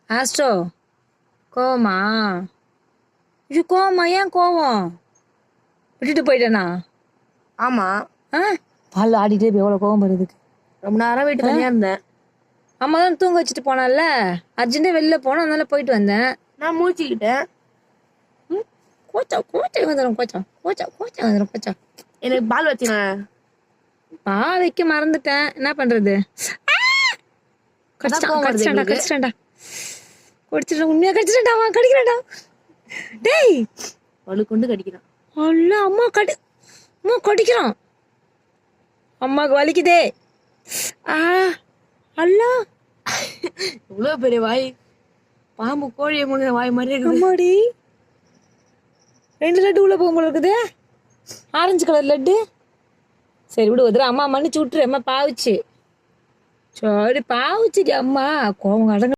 Astro கோவமா? இது கோவமா? ஏன் கோவம்? விட்டுட்டு போயிட்டேனா? ஆமா. பால் ஆடிட்டே போய் எவ்வளோ கோவம் வருதுக்கு. ரொம்ப நேரம் வீட்டு தனியா இருந்தேன். அம்மா தான் தூங்க வச்சுட்டு போனால, அர்ஜென்ட்டாக வெளில போனோம், அதனால போயிட்டு வந்தேன். நான் மூழ்கிக்கிட்டேன். கோச்சா கோச்சா வந்துடும், கோச்சா வந்துடும், கோச்சா. எனக்கு பால் வச்சுங்க. பால் வைக்க மறந்துட்டேன், என்ன பண்றது? கடிச்சிட்டான்டா. உண்மையா கடிச்சிட்டான்டா, அவன் கடிக்கிறான்டா. டேய் வலு கொண்டு கடிக்கிறான். அல்ல அம்மா கடிக்கிறான். அம்மாவுக்கு வலிக்குதே. அல்லா இவ்வளவு பெரிய வாய். பாம்பு கோழியை முழுங்க வாய் மாதிரி இருக்குது. அம்மாடி 2 லட்டு உள்ள போகும் போல இருக்குது. Orange colour laddu. சரி விடு, ஒரு அம்மா மன்னிச்சு விட்டுரு. அம்மா பாவுச்சு. சரி பாவுச்சுடி அம்மா. கோவம் அடங்க.